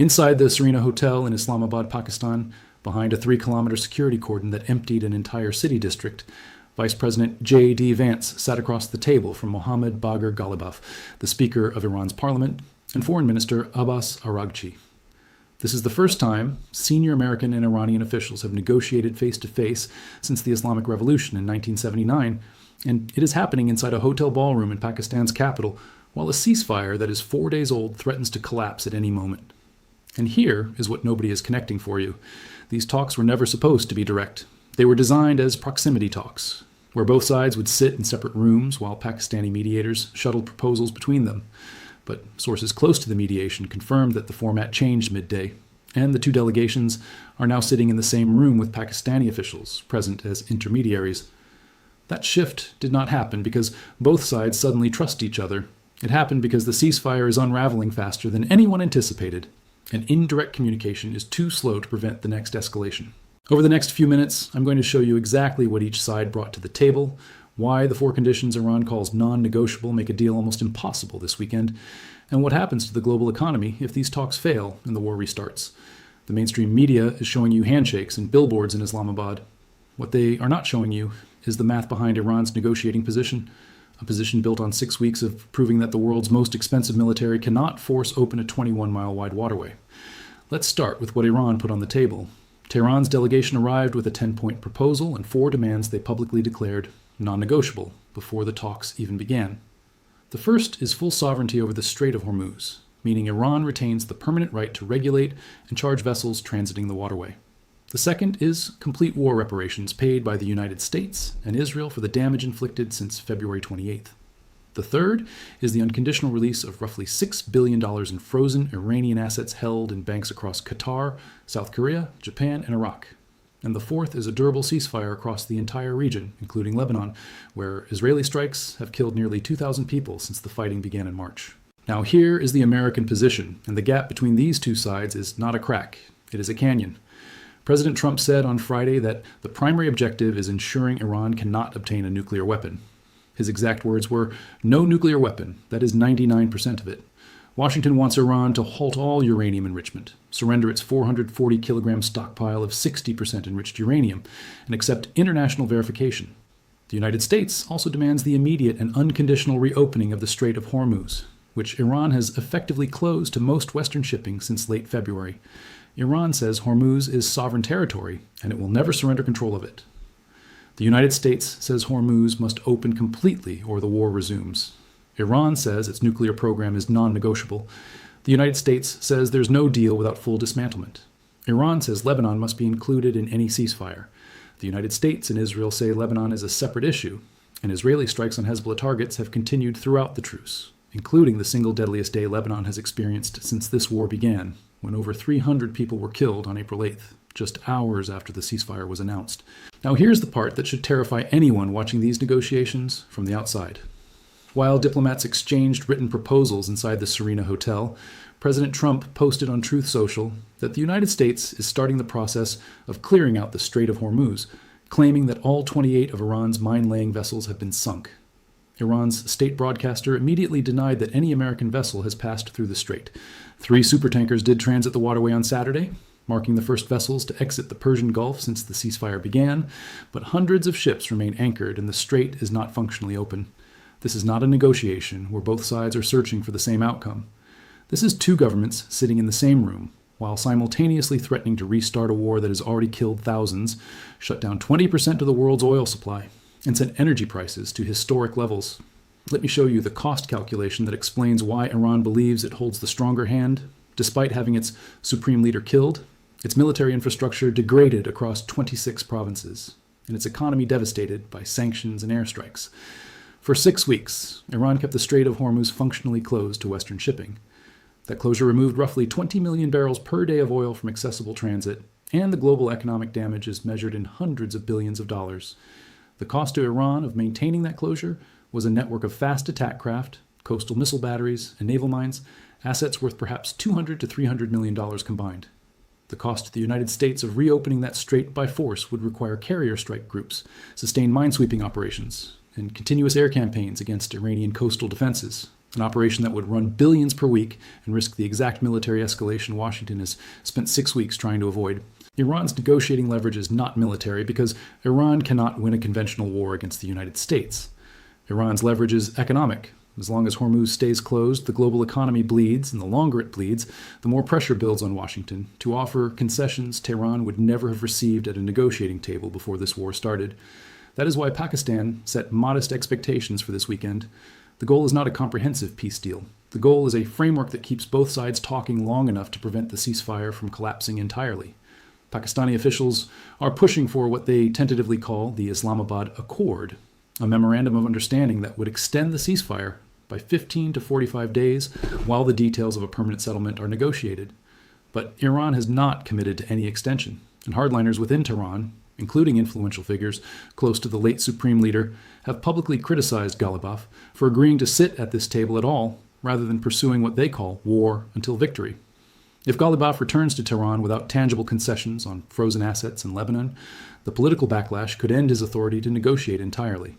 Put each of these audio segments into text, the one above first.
Inside the Serena Hotel in Islamabad, Pakistan, behind a 3-kilometer security cordon that emptied an entire city district, Vice President JD Vance sat across the table from Mohammad Bagher Ghalibaf, the Speaker of Iran's parliament, and Foreign Minister Abbas Araghchi. This is the first time senior American and Iranian officials have negotiated face-to-face since the Islamic Revolution in 1979, and it is happening inside a hotel ballroom in Pakistan's capital, while a ceasefire that is 4 days old threatens to collapse at any moment. And here is what nobody is connecting for you. These talks were never supposed to be direct. They were designed as proximity talks, where both sides would sit in separate rooms while Pakistani mediators shuttled proposals between them. But sources close to the mediation confirmed that the format changed midday, and the two delegations are now sitting in the same room with Pakistani officials present as intermediaries. That shift did not happen because both sides suddenly trust each other. It happened because the ceasefire is unraveling faster than anyone anticipated, and indirect communication is too slow to prevent the next escalation. Over the next few minutes, I'm going to show you exactly what each side brought to the table, why the 4 conditions Iran calls non-negotiable make a deal almost impossible this weekend, and what happens to the global economy if these talks fail and the war restarts. The mainstream media is showing you handshakes and billboards in Islamabad. What they are not showing you is the math behind Iran's negotiating position, a position built on 6 weeks of proving that the world's most expensive military cannot force open a 21-mile-wide waterway. Let's start with what Iran put on the table. Tehran's delegation arrived with a 10-point proposal and 4 demands they publicly declared non-negotiable before the talks even began. The first is full sovereignty over the Strait of Hormuz, meaning Iran retains the permanent right to regulate and charge vessels transiting the waterway. The second is complete war reparations paid by the United States and Israel for the damage inflicted since February 28th. The third is the unconditional release of roughly $6 billion in frozen Iranian assets held in banks across Qatar, South Korea, Japan, and Iraq. And the fourth is a durable ceasefire across the entire region, including Lebanon, where Israeli strikes have killed nearly 2,000 people since the fighting began in March. Now here is the American position, and the gap between these two sides is not a crack, it is a canyon. President Trump said on Friday that the primary objective is ensuring Iran cannot obtain a nuclear weapon. His exact words were, "No nuclear weapon, that is 99% of it. Washington wants Iran to halt all uranium enrichment, surrender its 440-kilogram stockpile of 60% enriched uranium, and accept international verification. The United States also demands the immediate and unconditional reopening of the Strait of Hormuz, which Iran has effectively closed to most Western shipping since late February. Iran says Hormuz is sovereign territory, and it will never surrender control of it. The United States says Hormuz must open completely or the war resumes. Iran says its nuclear program is non-negotiable. The United States says there's no deal without full dismantlement. Iran says Lebanon must be included in any ceasefire. The United States and Israel say Lebanon is a separate issue, and Israeli strikes on Hezbollah targets have continued throughout the truce, including the single deadliest day Lebanon has experienced since this war began, when over 300 people were killed on April 8th, just hours after the ceasefire was announced. Now here's the part that should terrify anyone watching these negotiations from the outside. While diplomats exchanged written proposals inside the Serena Hotel, President Trump posted on Truth Social that the United States is starting the process of clearing out the Strait of Hormuz, claiming that all 28 of Iran's mine-laying vessels have been sunk. Iran's state broadcaster immediately denied that any American vessel has passed through the strait. 3 supertankers did transit the waterway on Saturday, marking the first vessels to exit the Persian Gulf since the ceasefire began, but hundreds of ships remain anchored and the strait is not functionally open. This is not a negotiation where both sides are searching for the same outcome. This is 2 governments sitting in the same room, while simultaneously threatening to restart a war that has already killed thousands, shut down 20% of the world's oil supply, and sent energy prices to historic levels. Let me show you the cost calculation that explains why Iran believes it holds the stronger hand, despite having its supreme leader killed, its military infrastructure degraded across 26 provinces, and its economy devastated by sanctions and airstrikes. For 6 weeks, Iran kept the Strait of Hormuz functionally closed to Western shipping. That closure removed roughly 20 million barrels per day of oil from accessible transit, and the global economic damage is measured in hundreds of billions of dollars. The cost to Iran of maintaining that closure was a network of fast attack craft, coastal missile batteries, and naval mines, assets worth perhaps $200 to $300 million combined. The cost to the United States of reopening that strait by force would require carrier strike groups, sustained minesweeping operations, and continuous air campaigns against Iranian coastal defenses, an operation that would run billions per week and risk the exact military escalation Washington has spent 6 weeks trying to avoid. Iran's negotiating leverage is not military because Iran cannot win a conventional war against the United States. Iran's leverage is economic. As long as Hormuz stays closed, the global economy bleeds, and the longer it bleeds, the more pressure builds on Washington to offer concessions Tehran would never have received at a negotiating table before this war started. That is why Pakistan set modest expectations for this weekend. The goal is not a comprehensive peace deal. The goal is a framework that keeps both sides talking long enough to prevent the ceasefire from collapsing entirely. Pakistani officials are pushing for what they tentatively call the Islamabad Accord, a memorandum of understanding that would extend the ceasefire by 15 to 45 days while the details of a permanent settlement are negotiated. But Iran has not committed to any extension, and hardliners within Tehran, including influential figures close to the late Supreme Leader, have publicly criticized Ghalibaf for agreeing to sit at this table at all, rather than pursuing what they call war until victory. If Ghalibaf returns to Tehran without tangible concessions on frozen assets in Lebanon, the political backlash could end his authority to negotiate entirely.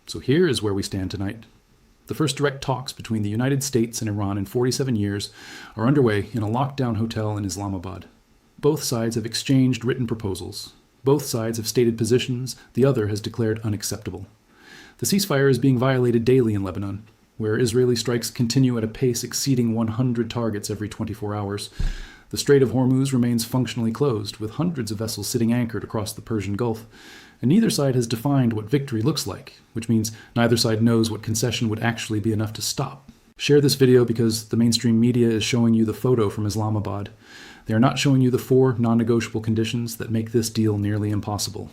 So here is where we stand tonight. The first direct talks between the United States and Iran in 47 years are underway in a lockdown hotel in Islamabad. Both sides have exchanged written proposals. Both sides have stated positions the other has declared unacceptable. The ceasefire is being violated daily in Lebanon, where Israeli strikes continue at a pace exceeding 100 targets every 24 hours. The Strait of Hormuz remains functionally closed, with hundreds of vessels sitting anchored across the Persian Gulf. And neither side has defined what victory looks like, which means neither side knows what concession would actually be enough to stop. Share this video because the mainstream media is showing you the photo from Islamabad. They are not showing you the 4 non-negotiable conditions that make this deal nearly impossible.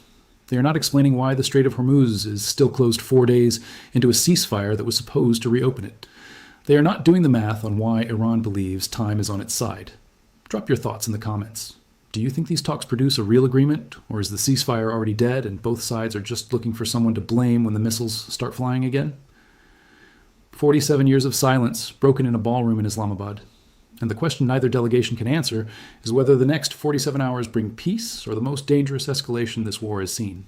They are not explaining why the Strait of Hormuz is still closed 4 days into a ceasefire that was supposed to reopen it. They are not doing the math on why Iran believes time is on its side. Drop your thoughts in the comments. Do you think these talks produce a real agreement, or is the ceasefire already dead and both sides are just looking for someone to blame when the missiles start flying again? 47 years of silence broken in a ballroom in Islamabad. And the question neither delegation can answer is whether the next 47 hours bring peace or the most dangerous escalation this war has seen.